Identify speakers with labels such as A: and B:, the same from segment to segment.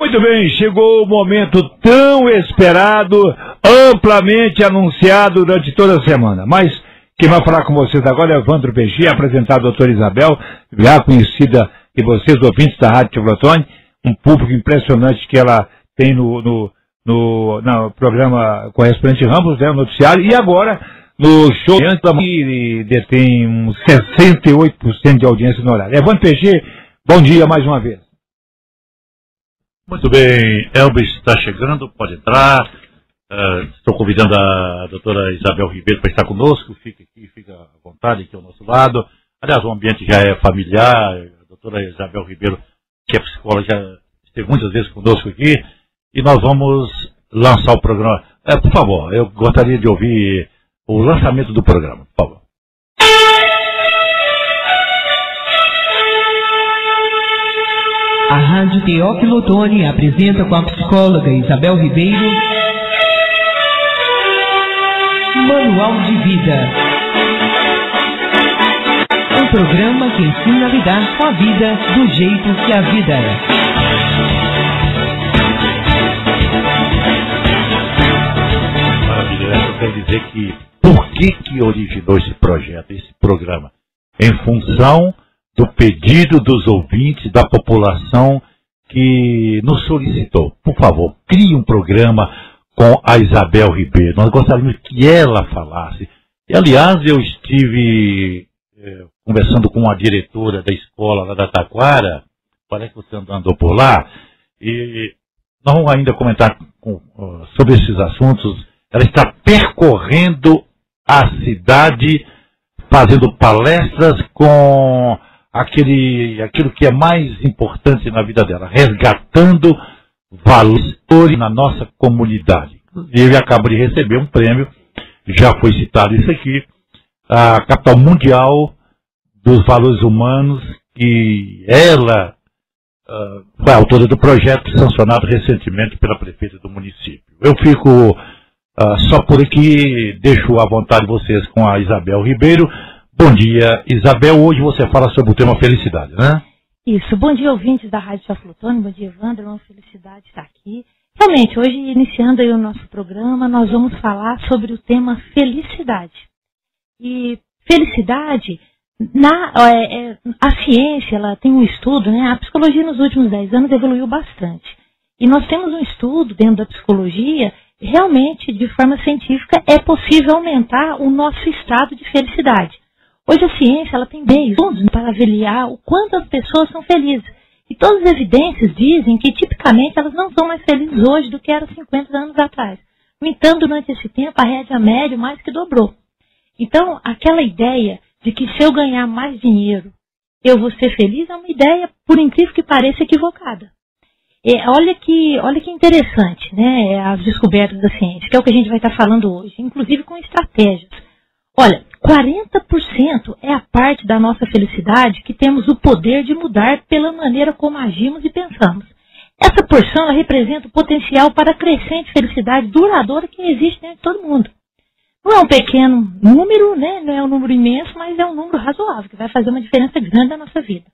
A: Muito bem, chegou o momento tão esperado, amplamente anunciado durante toda a semana. Mas quem vai falar com vocês agora é Evandro Peixinho, apresentar a doutora Isabel, já conhecida de vocês, ouvintes da Rádio Chaflotone, um público impressionante que ela tem no programa Correspondente Ramos, né, o noticiário, e agora no show que detém uns 68% de audiência no horário. Evandro Peixinho, bom dia mais uma vez.
B: Muito bem, Elvis está chegando, pode entrar. Estou convidando a doutora Isabel Ribeiro para estar conosco. Fica aqui, fica à vontade aqui ao nosso lado. Aliás, o ambiente já é familiar. A doutora Isabel Ribeiro, que é psicóloga, já esteve muitas vezes conosco aqui. E nós vamos lançar o programa. Por favor, eu gostaria de ouvir o lançamento do programa, por favor.
C: A Rádio Teófilo Otoni apresenta com a psicóloga Isabel Ribeiro Manual de Vida. Um programa que ensina a lidar com a vida do jeito que a vida é.
B: Maravilha, eu quero dizer que por que originou esse projeto, esse programa? Em função do pedido dos ouvintes, da população que nos solicitou. Por favor, crie um programa com a Isabel Ribeiro. Nós gostaríamos que ela falasse. E, aliás, eu estive conversando com a diretora da escola lá da Taquara, parece que você andou por lá, e nós vamos ainda comentar sobre esses assuntos. Ela está percorrendo a cidade, fazendo palestras com aquilo que é mais importante na vida dela, resgatando valores na nossa comunidade. Inclusive, acabo de receber um prêmio, já foi citado isso aqui, a capital mundial dos valores humanos, que ela foi autora do projeto sancionado recentemente pela prefeita do município. Eu fico só por aqui, deixo à vontade vocês com a Isabel Ribeiro. Bom dia, Isabel. Hoje você fala sobre o tema felicidade, né?
D: Isso. Bom dia, ouvintes da Rádio Chaflotone. Bom dia, Evandro. É uma felicidade estar aqui. Realmente, hoje, iniciando aí o nosso programa, nós vamos falar sobre o tema felicidade. E felicidade, a ciência, ela tem um estudo, né? A psicologia nos últimos 10 anos evoluiu bastante. E nós temos um estudo dentro da psicologia, realmente, de forma científica, é possível aumentar o nosso estado de felicidade. Hoje a ciência ela tem meios para avaliar o quanto as pessoas são felizes. E todas as evidências dizem que, tipicamente, elas não são mais felizes hoje do que eram 50 anos atrás. No entanto, durante esse tempo, a média mais que dobrou. Então, aquela ideia de que se eu ganhar mais dinheiro, eu vou ser feliz, é uma ideia, por incrível que pareça, equivocada. Olha que interessante, né, as descobertas da ciência, que é o que a gente vai estar falando hoje, inclusive com estratégias. Olha, 40% é a parte da nossa felicidade que temos o poder de mudar pela maneira como agimos e pensamos. Essa porção ela representa o potencial para a crescente felicidade duradoura que existe dentro de todo mundo. Não é um pequeno número, né? Não é um número imenso, mas é um número razoável, que vai fazer uma diferença grande na nossa vida.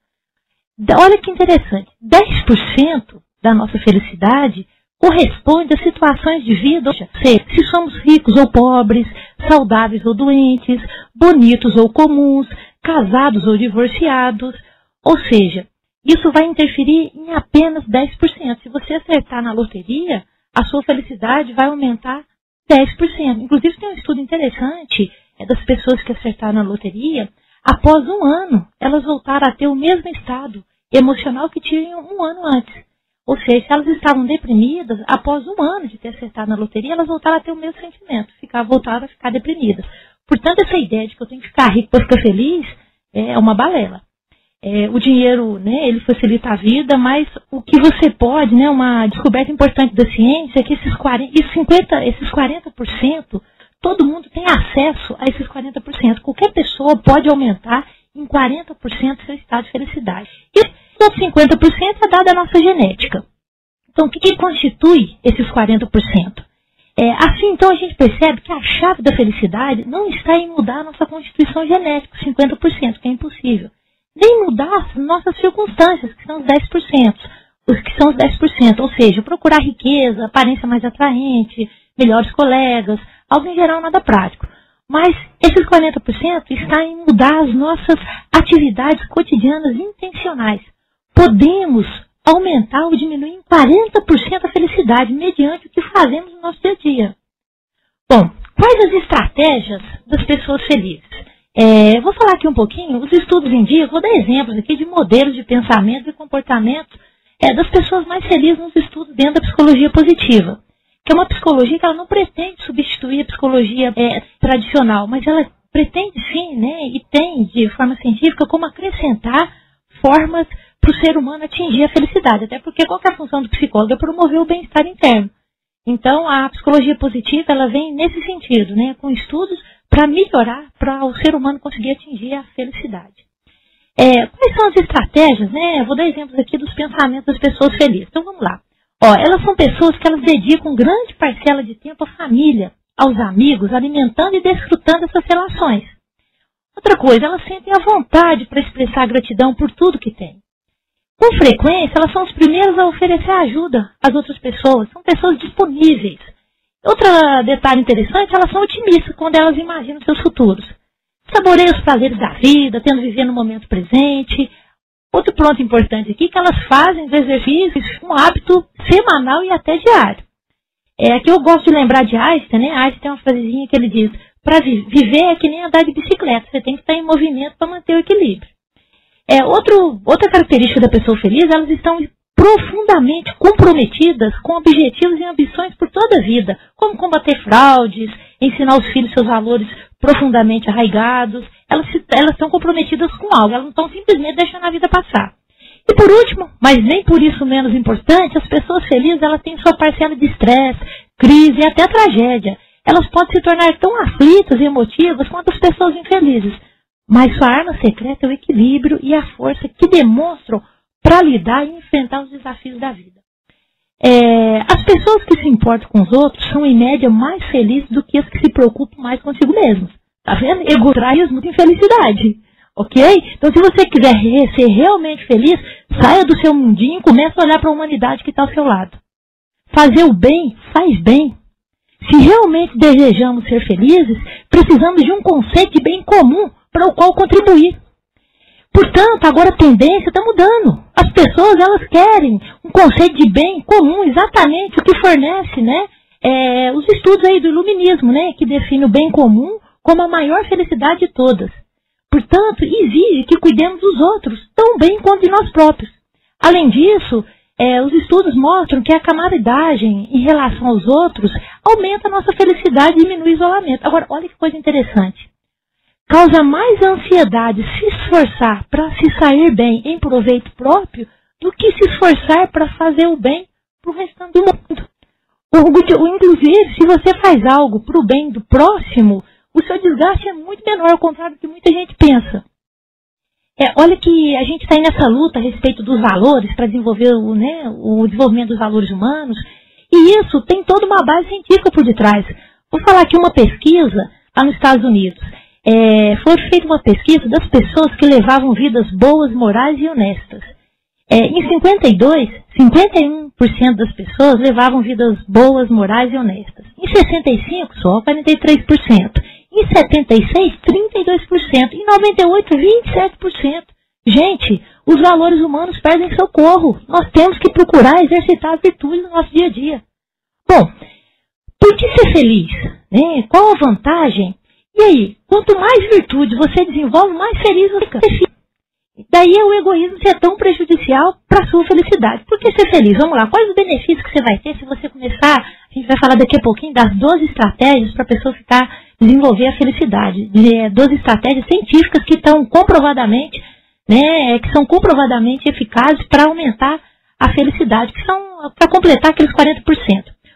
D: Olha que interessante, 10% da nossa felicidade corresponde a situações de vida, ou seja, se somos ricos ou pobres, saudáveis ou doentes, bonitos ou comuns, casados ou divorciados. Ou seja, isso vai interferir em apenas 10%. Se você acertar na loteria, a sua felicidade vai aumentar 10%. Inclusive tem um estudo interessante das pessoas que acertaram na loteria, após um ano, elas voltaram a ter o mesmo estado emocional que tinham um ano antes. Ou seja, se elas estavam deprimidas, após um ano de ter acertado na loteria, elas voltaram a ter o mesmo sentimento, voltaram a ficar deprimidas. Portanto, essa ideia de que eu tenho que ficar rico para ficar feliz é uma balela. O dinheiro, né, ele facilita a vida, mas o que você pode, né, uma descoberta importante da ciência é que esses 40%, todo mundo tem acesso a esses 40%. Qualquer pessoa pode aumentar em 40% seu estado de felicidade. E os 50% é dado à nossa genética. Então, o que constitui esses 40%? Assim, então, a gente percebe que a chave da felicidade não está em mudar a nossa constituição genética, 50%, que é impossível. Nem mudar as nossas circunstâncias, que são os 10%. os que são os 10%, ou seja, procurar riqueza, aparência mais atraente, melhores colegas, algo em geral nada prático. Mas esses 40% está em mudar as nossas atividades cotidianas intencionais. Podemos aumentar ou diminuir em 40% a felicidade mediante o que fazemos no nosso dia a dia. Bom, quais as estratégias das pessoas felizes? Vou falar aqui um pouquinho, os estudos indicam, vou dar exemplos aqui de modelos de pensamento e comportamento das pessoas mais felizes nos estudos dentro da psicologia positiva, que é uma psicologia que ela não pretende substituir a psicologia tradicional, mas ela pretende sim, né, e tem de forma científica como acrescentar formas para o ser humano atingir a felicidade, até porque qual que é a função do psicólogo? É promover o bem-estar interno. Então a psicologia positiva ela vem nesse sentido, né, com estudos para melhorar, para o ser humano conseguir atingir a felicidade. Quais são as estratégias? Né? Eu vou dar exemplos aqui dos pensamentos das pessoas felizes. Então vamos lá. Elas são pessoas que elas dedicam grande parcela de tempo à família, aos amigos, alimentando e desfrutando essas relações. Outra coisa, elas sentem a vontade para expressar gratidão por tudo que têm. Com frequência, elas são os primeiros a oferecer ajuda às outras pessoas, são pessoas disponíveis. Outro detalhe interessante, elas são otimistas quando elas imaginam seus futuros. Saboreiam os prazeres da vida, tendo viver no momento presente. Outro ponto importante aqui é que elas fazem os exercícios um hábito semanal e até diário. Aqui eu gosto de lembrar de Einstein, né? Einstein tem uma frasezinha que ele diz, para viver é que nem andar de bicicleta, você tem que estar em movimento para manter o equilíbrio. Outra característica da pessoa feliz, elas estão profundamente comprometidas com objetivos e ambições por toda a vida, como combater fraudes, ensinar os filhos seus valores profundamente arraigados. Elas estão comprometidas com algo, elas não estão simplesmente deixando a vida passar. E por último, mas nem por isso menos importante, as pessoas felizes elas têm sua parcela de estresse, crise e até tragédia. Elas podem se tornar tão aflitas e emotivas quanto as pessoas infelizes, mas sua arma secreta é o equilíbrio e a força que demonstram para lidar e enfrentar os desafios da vida. As pessoas que se importam com os outros são, em média, mais felizes do que as que se preocupam mais consigo mesmas. Tá vendo? Egoísmo e infelicidade. Ok? Então, se você quiser ser realmente feliz, saia do seu mundinho e comece a olhar para a humanidade que está ao seu lado. Fazer o bem faz bem. Se realmente desejamos ser felizes, precisamos de um conceito de bem comum para o qual contribuir. Portanto, agora a tendência está mudando. As pessoas elas querem um conceito de bem comum, exatamente o que fornece, né, os estudos aí do iluminismo, né, que define o bem comum como a maior felicidade de todas. Portanto, exige que cuidemos dos outros tão bem quanto de nós próprios. Além disso, os estudos mostram que a camaradagem em relação aos outros aumenta a nossa felicidade e diminui o isolamento. Agora, olha que coisa interessante. Causa mais ansiedade se esforçar para se sair bem em proveito próprio do que se esforçar para fazer o bem para o restante do mundo. Inclusive, se você faz algo para o bem do próximo, o seu desgaste é muito menor, ao contrário do que muita gente pensa. Olha que a gente está aí nessa luta a respeito dos valores para desenvolver o desenvolvimento dos valores humanos, e isso tem toda uma base científica por detrás. Vou falar aqui uma pesquisa lá nos Estados Unidos. Foi feita uma pesquisa das pessoas que levavam vidas boas, morais e honestas. Em 52, 51% das pessoas levavam vidas boas, morais e honestas. Em 65, só 43%. Em 76, 32%. Em 98, 27%. Gente, os valores humanos perdem socorro. Nós temos que procurar exercitar as virtudes no nosso dia a dia. Bom, por que ser feliz? Qual a vantagem? E aí, quanto mais virtude você desenvolve, mais feliz você fica. Daí o egoísmo ser tão prejudicial para a sua felicidade. Por que ser feliz? Vamos lá, quais os benefícios que você vai ter se você começar, a gente vai falar daqui a pouquinho das 12 estratégias para a pessoa desenvolver a felicidade. 12 estratégias científicas que estão comprovadamente, que são comprovadamente eficazes para aumentar a felicidade, que são para completar aqueles 40%.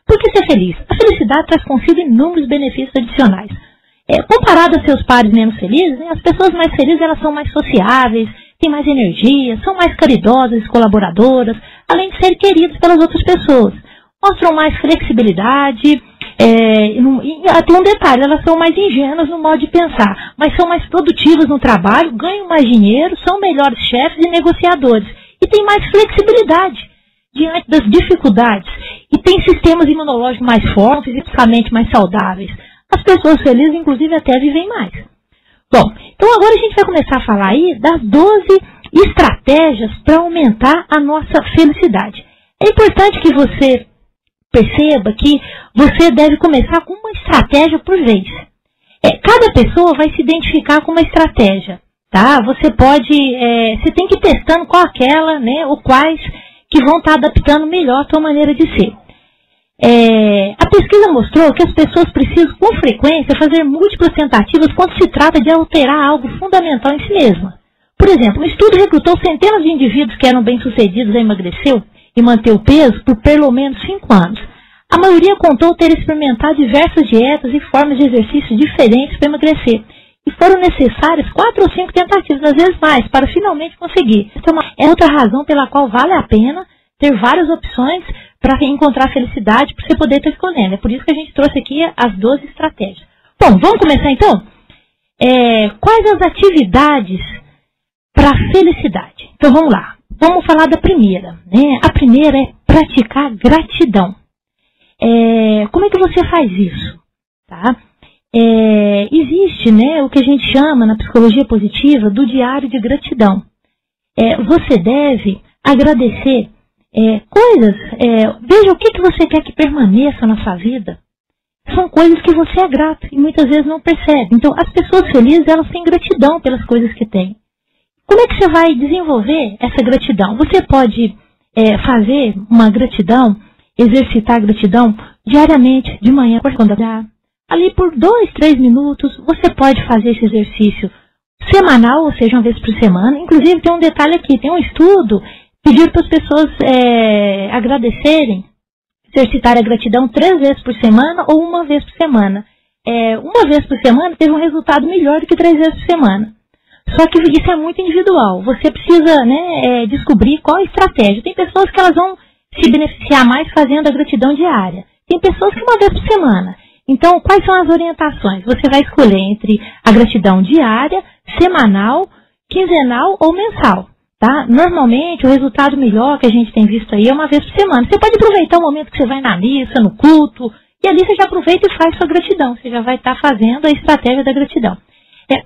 D: Por que ser feliz? A felicidade traz consigo inúmeros benefícios adicionais. Comparado a seus pares menos felizes, as pessoas mais felizes elas são mais sociáveis, têm mais energia, são mais caridosas e colaboradoras, além de serem queridas pelas outras pessoas. Mostram mais flexibilidade, até um detalhe, elas são mais ingênuas no modo de pensar, mas são mais produtivas no trabalho, ganham mais dinheiro, são melhores chefes e negociadores, e têm mais flexibilidade. diante das dificuldades e têm sistemas imunológicos mais fortes, fisicamente mais saudáveis. As pessoas felizes, inclusive, até vivem mais. Bom, então agora a gente vai começar a falar aí das 12 estratégias para aumentar a nossa felicidade. É importante que você perceba que você deve começar com uma estratégia por vez. Cada pessoa vai se identificar com uma estratégia, tá? Você tem que ir testando qual aquela, né, ou quais que vão estar adaptando melhor a sua maneira de ser. A pesquisa mostrou que as pessoas precisam, com frequência, fazer múltiplas tentativas quando se trata de alterar algo fundamental em si mesma. Por exemplo, um estudo recrutou centenas de indivíduos que eram bem-sucedidos em emagrecer e manter o peso por pelo menos 5 anos. A maioria contou ter experimentado diversas dietas e formas de exercício diferentes para emagrecer. E foram necessárias 4 ou 5 tentativas, às vezes mais, para finalmente conseguir. Essa é outra razão pela qual vale a pena ter várias opções para encontrar felicidade, para você poder estar escolhendo. É por isso que a gente trouxe aqui as 12 estratégias. Bom, vamos começar então? Quais as atividades para a felicidade? Então vamos lá. Vamos falar da primeira, né? A primeira é praticar gratidão. Como é que você faz isso? Tá? Existe, né, o que a gente chama na psicologia positiva do diário de gratidão. Você deve agradecer coisas, veja o que você quer que permaneça na sua vida. São coisas que você é grato e muitas vezes não percebe. Então, as pessoas felizes, elas têm gratidão pelas coisas que têm. Como é que você vai desenvolver essa gratidão? Você pode fazer uma gratidão, exercitar a gratidão diariamente, de manhã, quando acordar. Ali por 2, 3 minutos, você pode fazer esse exercício semanal, ou seja, uma vez por semana. Inclusive, tem um detalhe aqui, tem um estudo pedindo para as pessoas agradecerem, exercitar a gratidão 3 vezes por semana ou 1 vez por semana. 1 vez por semana teve um resultado melhor do que 3 vezes por semana. Só que isso é muito individual. Você precisa, né, descobrir qual a estratégia. Tem pessoas que elas vão se beneficiar mais fazendo a gratidão diária. Tem pessoas que 1 vez por semana. Então, quais são as orientações? Você vai escolher entre a gratidão diária, semanal, quinzenal ou mensal. Tá? Normalmente, o resultado melhor que a gente tem visto aí é 1 vez por semana. Você pode aproveitar o momento que você vai na missa, no culto, e ali você já aproveita e faz sua gratidão. Você já vai estar fazendo a estratégia da gratidão.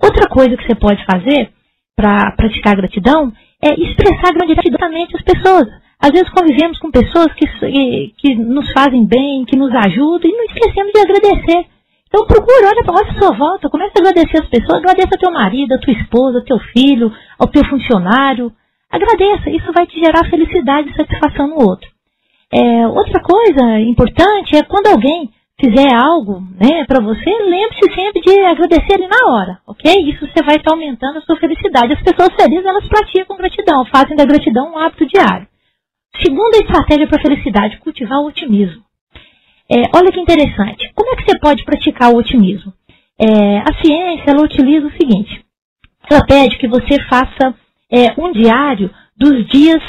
D: Outra coisa que você pode fazer para praticar a gratidão é expressar diretamente as pessoas. Às vezes convivemos com pessoas que nos fazem bem, que nos ajudam, e não esquecemos de agradecer. Então procura, olha a sua volta, comece a agradecer as pessoas, agradeça ao teu marido, a tua esposa, ao teu filho, ao teu funcionário. Agradeça, isso vai te gerar felicidade e satisfação no outro. Outra coisa importante é quando alguém fizer algo, né, para você, lembre-se sempre de agradecer na hora, ok? Isso você vai estar aumentando a sua felicidade. As pessoas felizes, elas praticam gratidão, fazem da gratidão um hábito diário. Segunda estratégia para a felicidade, cultivar o otimismo. Olha que interessante. Como é que você pode praticar o otimismo? A ciência, ela utiliza o seguinte. Ela pede que você faça um diário dos dias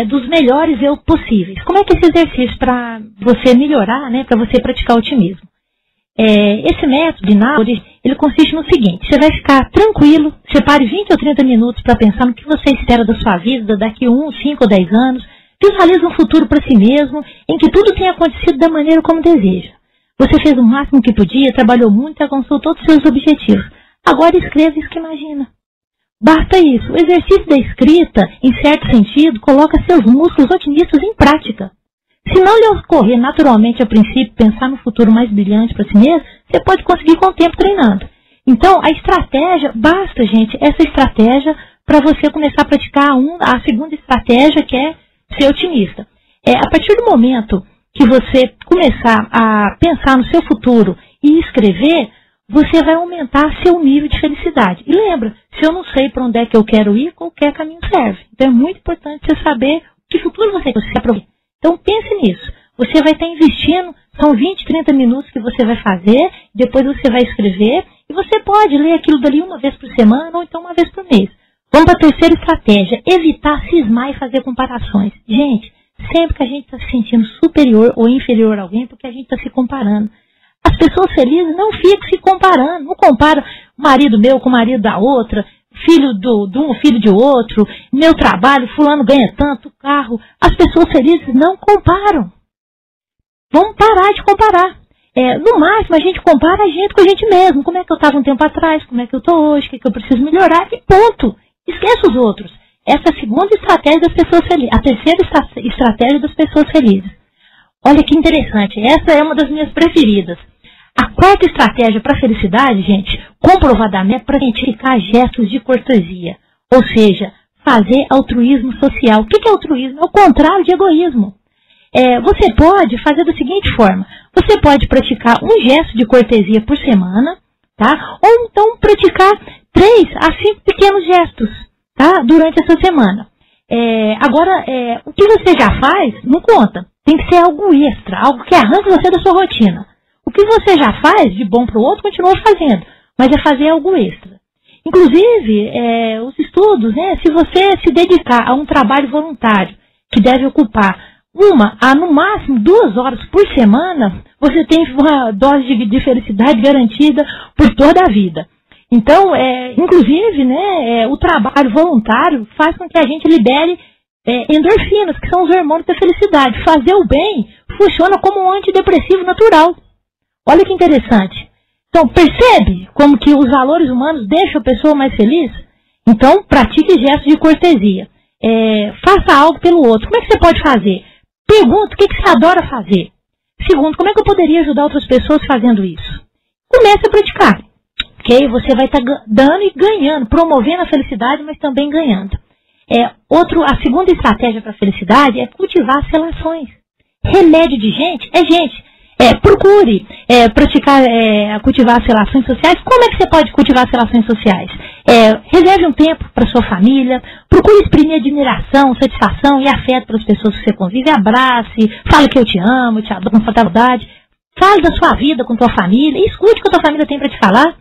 D: dos melhores eu possíveis. Como é que é esse exercício para você melhorar, né, para você praticar o otimismo? Esse método de Nauri, ele consiste no seguinte: você vai ficar tranquilo, separe 20 ou 30 minutos para pensar no que você espera da sua vida daqui 1, 5 ou 10 anos, visualize um futuro para si mesmo, em que tudo tenha acontecido da maneira como deseja. Você fez o máximo que podia, trabalhou muito e alcançou todos os seus objetivos. Agora escreva isso que imagina. Basta isso. O exercício da escrita, em certo sentido, coloca seus músculos otimistas em prática. Se não lhe ocorrer naturalmente a princípio pensar no futuro mais brilhante para si mesmo, você pode conseguir com o tempo treinando. Então, a estratégia, basta, gente, essa estratégia para você começar a praticar a segunda estratégia, que é ser otimista. A partir do momento que você começar a pensar no seu futuro e escrever, você vai aumentar seu nível de felicidade. E lembra, se eu não sei para onde é que eu quero ir, qualquer caminho serve. Então é muito importante você saber que futuro você quer aproveitar. Então pense nisso. Você vai estar investindo, são 20, 30 minutos que você vai fazer, depois você vai escrever, e você pode ler aquilo dali 1 vez por semana ou então 1 vez por mês. Vamos para a terceira estratégia, evitar cismar e fazer comparações. Gente, sempre que a gente está se sentindo superior ou inferior a alguém, porque a gente está se comparando. As pessoas felizes não ficam se comparando, não compara o marido meu com o marido da outra. filho de um, filho de outro, meu trabalho, fulano ganha tanto, carro. As pessoas felizes não comparam. Vamos parar de comparar. No máximo, a gente compara a gente com a gente mesmo. Como é que eu estava um tempo atrás, como é que eu estou hoje, o que eu preciso melhorar, e ponto. Esquece os outros. Essa é a segunda estratégia das pessoas felizes. A terceira estratégia das pessoas felizes. Olha que interessante, essa é uma das minhas preferidas. A quarta estratégia para a felicidade, gente, comprovadamente, é praticar gestos de cortesia. Ou seja, fazer altruísmo social. O que é altruísmo? É o contrário de egoísmo. Você pode fazer da seguinte forma. Você pode praticar um gesto de cortesia por semana, tá? Ou então praticar 3 a 5 pequenos gestos, tá? Durante essa semana. Agora, o que você já faz, não conta. Tem que ser algo extra, algo que arranque você da sua rotina. O que você já faz de bom para o outro, continua fazendo, mas é fazer algo extra. Inclusive, os estudos, né, se você se dedicar a um trabalho voluntário, que deve ocupar 1 a, no máximo, 2 horas por semana, você tem uma dose de felicidade garantida por toda a vida. Então, inclusive, né, o trabalho voluntário faz com que a gente libere endorfinas, que são os hormônios da felicidade. Fazer o bem funciona como um antidepressivo natural. Olha que interessante. Então, percebe como que os valores humanos deixam a pessoa mais feliz? Então, pratique gestos de cortesia. Faça algo pelo outro. Como é que você pode fazer? Pergunta o que você adora fazer. Segundo, como é que eu poderia ajudar outras pessoas fazendo isso? Comece a praticar. Ok? Você vai estar dando e ganhando, promovendo a felicidade, mas também ganhando. A segunda estratégia para a felicidade é cultivar as relações. Remédio de gente é gente. Procure cultivar as relações sociais. Como é que você pode cultivar as relações sociais? Reserve um tempo para sua família, procure exprimir admiração, satisfação e afeto para as pessoas que você convive. Abrace, fale que eu te amo, te adoro com saudade. Fale da sua vida com tua família e escute o que a tua família tem para te falar.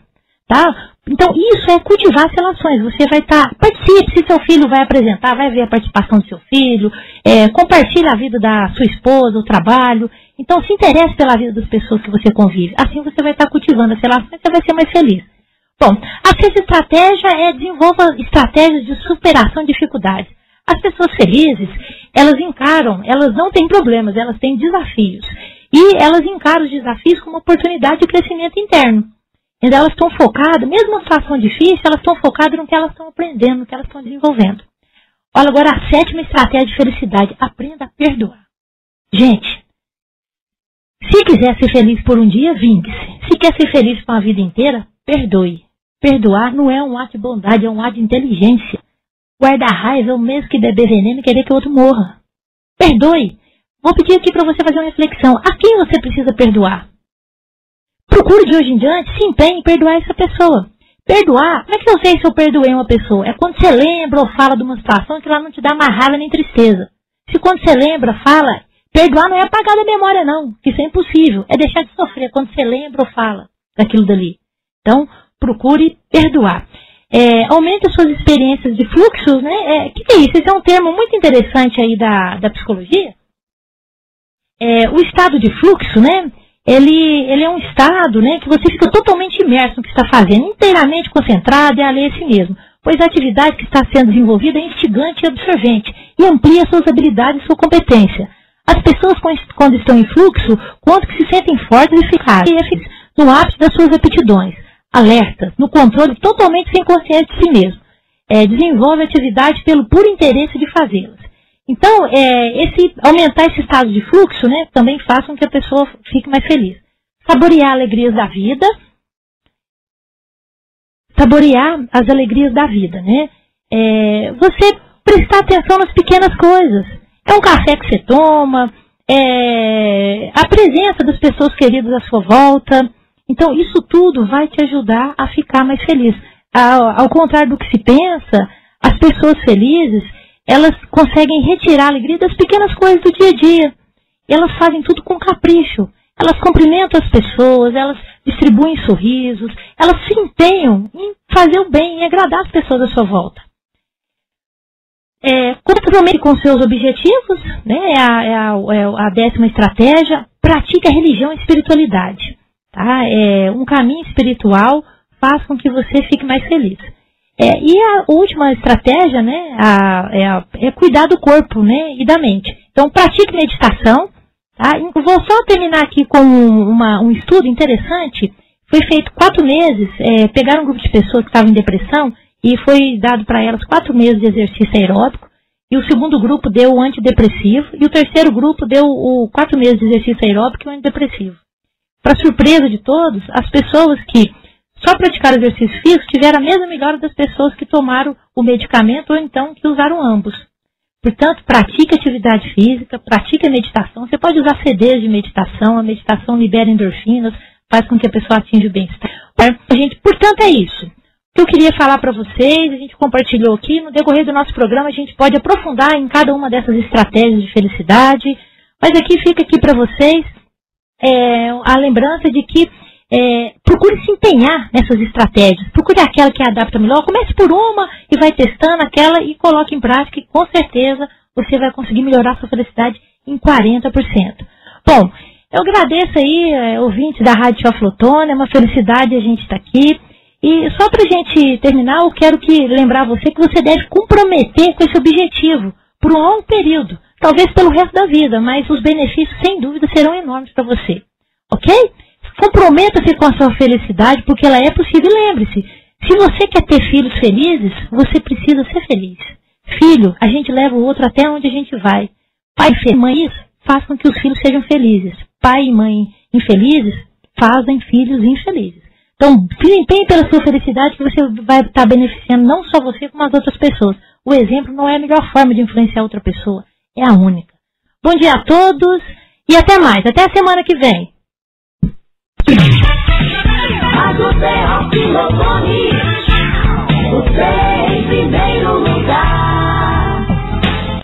D: Tá? Então, isso é cultivar as relações. Você vai participe, se seu filho vai apresentar, vai ver a participação do seu filho, compartilhe a vida da sua esposa, o trabalho. Então, se interesse pela vida das pessoas que você convive. Assim você vai estar cultivando as relações e você vai ser mais feliz. Bom, a sexta estratégia desenvolva estratégias de superação de dificuldades. As pessoas felizes, elas não têm problemas, elas têm desafios. E elas encaram os desafios como uma oportunidade de crescimento interno. Então, elas estão focadas, mesmo numa situação difícil, elas estão focadas no que elas estão aprendendo, no que elas estão desenvolvendo. Olha agora a sétima estratégia de felicidade. Aprenda a perdoar. Gente, se quiser ser feliz por um dia, vingue-se. Se quer ser feliz para a vida inteira, perdoe. Perdoar não é um ato de bondade, é um ato de inteligência. Guardar raiva é o mesmo que beber veneno e querer que o outro morra. Perdoe. Vou pedir aqui para você fazer uma reflexão. A quem você precisa perdoar? Procure de hoje em diante, se empenhe em perdoar essa pessoa. Perdoar, como é que eu sei se eu perdoei uma pessoa? É quando você lembra ou fala de uma situação que ela não te dá mais raiva nem tristeza. Se quando você lembra, fala, perdoar não é apagar da memória não, que isso é impossível. É deixar de sofrer quando você lembra ou fala daquilo dali. Então, procure perdoar. Aumente as suas experiências de fluxos, né? Que é isso? Esse é um termo muito interessante aí da psicologia. O estado de fluxo, né? Ele é um estado, né, que você fica totalmente imerso no que está fazendo, inteiramente concentrado e alheio a si mesmo, pois a atividade que está sendo desenvolvida é instigante e absorvente e amplia suas habilidades e sua competência. As pessoas, quando estão em fluxo, contam que se sentem fortes e eficazes no ápice das suas aptidões, alertas, no controle totalmente sem consciência de si mesmo. Desenvolve atividade pelo puro interesse de fazê-las. Então, aumentar esse estado de fluxo, né, também faz com que a pessoa fique mais feliz. Saborear alegrias da vida. Saborear as alegrias da vida, né? Você prestar atenção nas pequenas coisas. É um café que você toma, a presença das pessoas queridas à sua volta. Então, isso tudo vai te ajudar a ficar mais feliz. Ao contrário do que se pensa, as pessoas felizes, elas conseguem retirar a alegria das pequenas coisas do dia a dia. Elas fazem tudo com capricho. Elas cumprimentam as pessoas, elas distribuem sorrisos, elas se empenham em fazer o bem, em agradar as pessoas à sua volta. Compromete com seus objetivos, né? A 10ª estratégia, pratique a religião e a espiritualidade. Tá? Um caminho espiritual faz com que você fique mais feliz. E a última estratégia, né, é cuidar do corpo, né, e da mente. Então, pratique meditação. Tá? Vou só terminar aqui com um estudo interessante. Foi feito 4 meses, pegaram um grupo de pessoas que estavam em depressão e foi dado para elas 4 meses de exercício aeróbico. E o segundo grupo deu o antidepressivo e o terceiro grupo deu 4 meses de exercício aeróbico e o antidepressivo. Para surpresa de todos, as pessoas que só praticaram exercício físico tiveram a mesma melhora das pessoas que tomaram o medicamento ou então que usaram ambos. Portanto, pratique atividade física, pratique a meditação. Você pode usar CDs de meditação, a meditação libera endorfinas, faz com que a pessoa atinja o bem-estar. Portanto, é isso. O que eu queria falar para vocês, a gente compartilhou aqui, no decorrer do nosso programa a gente pode aprofundar em cada uma dessas estratégias de felicidade, mas aqui fica aqui para vocês a lembrança de que procure se empenhar nessas estratégias, procure aquela que adapta melhor, comece por uma e vai testando aquela e coloque em prática e com certeza você vai conseguir melhorar a sua felicidade em 40%. Bom, eu agradeço aí, ouvintes da Rádio Teófilo, é uma felicidade a gente estar aqui. E só para a gente terminar, eu quero lembrar você que você deve comprometer com esse objetivo por um longo período, talvez pelo resto da vida, mas os benefícios, sem dúvida, serão enormes para você. Ok? Comprometa-se com a sua felicidade, porque ela é possível. E lembre-se, se você quer ter filhos felizes, você precisa ser feliz. Filho, a gente leva o outro até onde a gente vai. Pai e mãe, faz com que os filhos sejam felizes. Pai e mãe infelizes fazem filhos infelizes. Então, se empenhe pela sua felicidade, que você vai estar beneficiando não só você, como as outras pessoas. O exemplo não é a melhor forma de influenciar outra pessoa, é a única. Bom dia a todos e até mais. Até a semana que vem.
E: Rádio Teófilo Otoni, você em primeiro lugar.